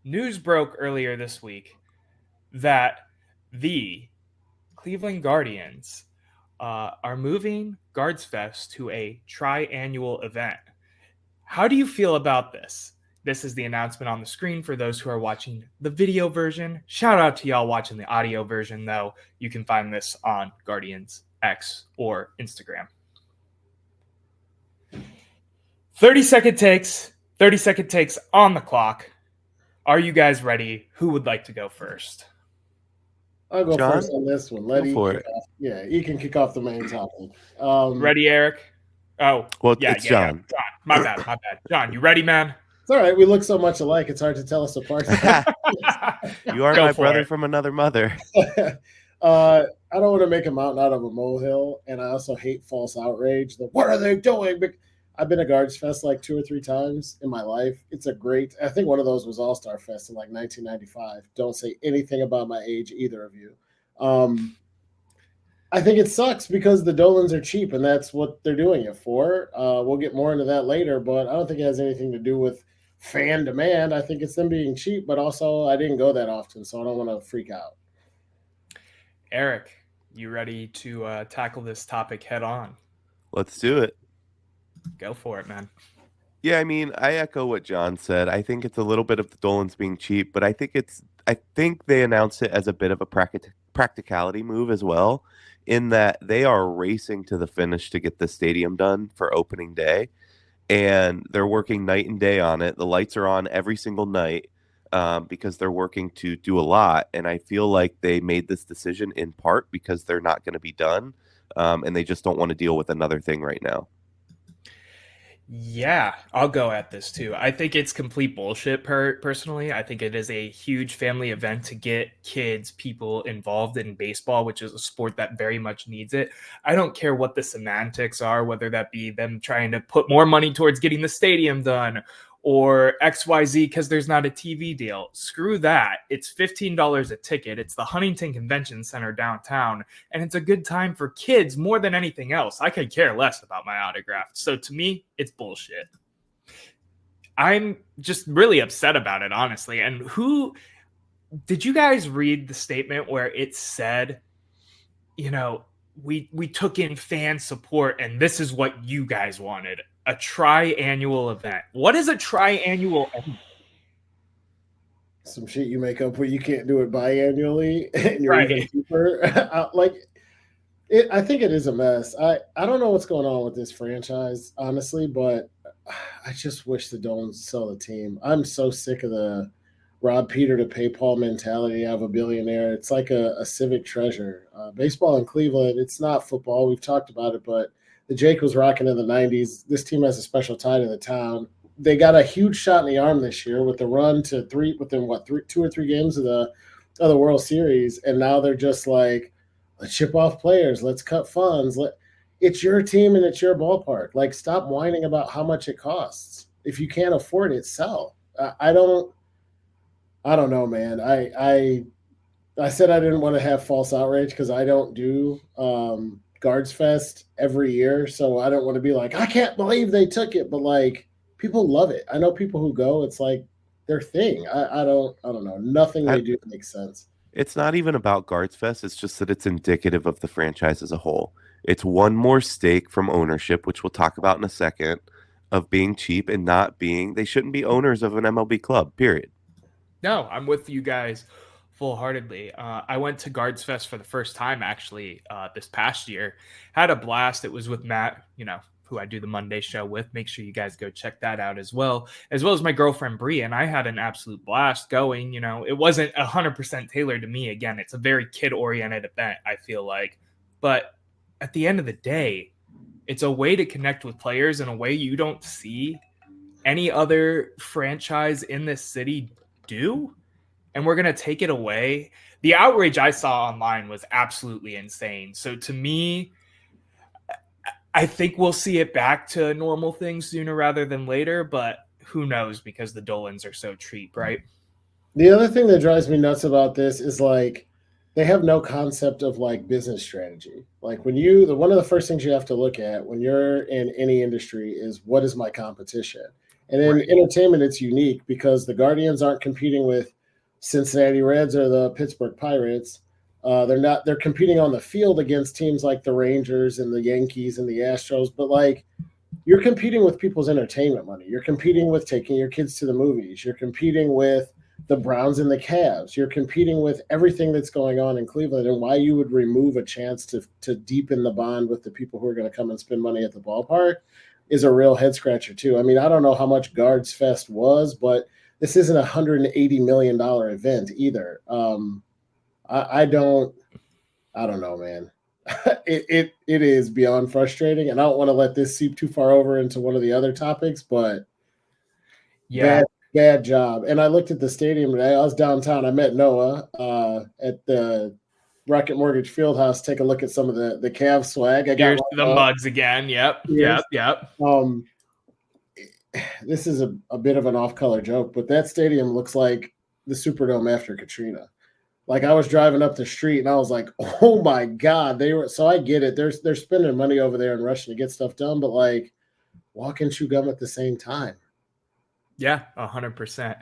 news broke earlier this week that the Cleveland Guardians are moving Guards Fest to a triannual event. How do you feel about this? This is the announcement on the screen for those who are watching the video version. Shout out to y'all watching the audio version, though. You can find this on Guardians X or Instagram. 30-second takes. 30-second takes on the clock. Are you guys ready? Who would like to go first? I'll go John? first on this one. Let Go E for kick it. off. Yeah, E can kick off the main topic. Ready, Eric? Oh, Well, yeah, it's yeah. John. John, my bad. John, you ready, man? It's all right. We look so much alike. It's hard to tell us apart. You are Go my for brother it. from another mother. I don't want to make a mountain out of a molehill, and I also hate false outrage. What are they doing? I've been to Guards Fest like 2 or 3 times in my life. It's a great. I think one of those was All Star Fest in like 1995. Don't say anything about my age, either of you. I think it sucks because the Dolans are cheap, and that's what they're doing it for. We'll get more into that later, but I don't think it has anything to do with fan demand. I think it's them being cheap, but also I didn't go that often, so I don't want to freak out. Eric, you ready to tackle this topic head on? Let's do it. Go for it, man. Yeah, I mean, I echo what John said. I think it's a little bit of the Dolans being cheap, but I think they announced it as a bit of a practicality move as well, in that they are racing to the finish to get the stadium done for opening day, and they're working night and day on it. The lights are on every single night because they're working to do a lot, and I feel like they made this decision in part because they're not going to be done, and they just don't want to deal with another thing right now. Yeah, I'll go at this too. I think it's complete bullshit personally. I think it is a huge family event to get kids, people involved in baseball, which is a sport that very much needs it. I don't care what the semantics are, whether that be them trying to put more money towards getting the stadium done or XYZ because there's not a TV deal. Screw that. It's $15 a ticket. It's the Huntington Convention Center downtown, and it's a good time for kids more than anything else. I could care less about my autograph. So to me, it's bullshit. I'm just really upset about it, honestly. And who did you guys read the statement where it said, you know, we took in fan support and this is what you guys wanted? A triannual event. What is a triannual event? Some shit you make up where you can't do it biannually and you're Right. even cheaper. I think it is a mess. I don't know what's going on with this franchise, honestly, but I just wish the Dolans sell the team. I'm so sick of the rob Peter to pay Paul mentality of a billionaire. It's like a civic treasure. Baseball in Cleveland, it's not football. We've talked about it, but the Jake was rocking in the 90s. This team has a special tie to the town. They got a huge shot in the arm this year with the run to within 2 or 3 games of the World Series, and now they're just like, let's ship off players, let's cut funds. It's your team and it's your ballpark. Like, stop whining about how much it costs. If you can't afford it, sell. I don't know, man. I said I didn't want to have false outrage because I don't do Guards Fest every year, so I don't want to be like, I can't believe they took it, but like, people love it. I know people who go, it's like their thing. I don't know. Nothing they do makes sense. It's not even about Guards Fest. It's just that it's indicative of the franchise as a whole. It's one more stake from ownership, which we'll talk about in a second, of being cheap and not being, they shouldn't be owners of an MLB club, period. No, I'm with you guys full-heartedly. I went to Guards Fest for the first time, actually, this past year. Had a blast. It was with Matt, who I do the Monday show with. Make sure you guys go check that out as well as my girlfriend Bree. And I had an absolute blast going. It wasn't 100% tailored to me. Again, it's a very kid-oriented event, I feel like. But at the end of the day, it's a way to connect with players in a way you don't see any other franchise in this city do. And we're going to take it away. The outrage I saw online was absolutely insane. So to me, I think we'll see it back to normal things sooner rather than later, but who knows because the Dolans are so cheap, right? The other thing that drives me nuts about this is like they have no concept of like business strategy. Like one of the first things you have to look at when you're in any industry is what is my competition? And in entertainment, it's unique because the Guardians aren't competing with Cincinnati Reds or the Pittsburgh Pirates. They're competing on the field against teams like the Rangers and the Yankees and the Astros, but like you're competing with people's entertainment money. You're competing with taking your kids to the movies. You're competing with the Browns and the Cavs. You're competing with everything that's going on in Cleveland, and why you would remove a chance to deepen the bond with the people who are going to come and spend money at the ballpark is a real head scratcher too. I mean, I don't know how much Guards Fest was, but this isn't $180 million event either. I don't know, man. It is beyond frustrating, and I don't want to let this seep too far over into one of the other topics, but bad job. And I looked at the stadium today. I was downtown. I met Noah at the Rocket Mortgage Fieldhouse. Take a look at some of the Cavs swag. I got the mugs again. Yep. This is a bit of an off-color joke, but that stadium looks like the Superdome after Katrina. Like I was driving up the street and I was like, oh my God, so I get it. They're spending money over there and rushing to get stuff done, but like walk and chew gum at the same time. Yeah, 100%.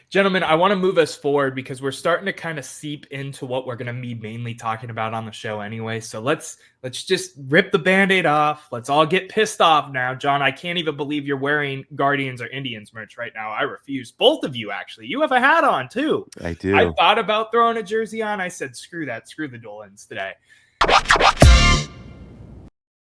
Gentlemen, I want to move us forward because we're starting to kind of seep into what we're going to be mainly talking about on the show anyway. So let's just rip the Band-Aid off. Let's all get pissed off now. John, I can't even believe you're wearing Guardians or Indians merch right now. I refuse. Both of you, actually. You have a hat on, too. I do. I thought about throwing a jersey on. I said, screw that. Screw the Dolans today.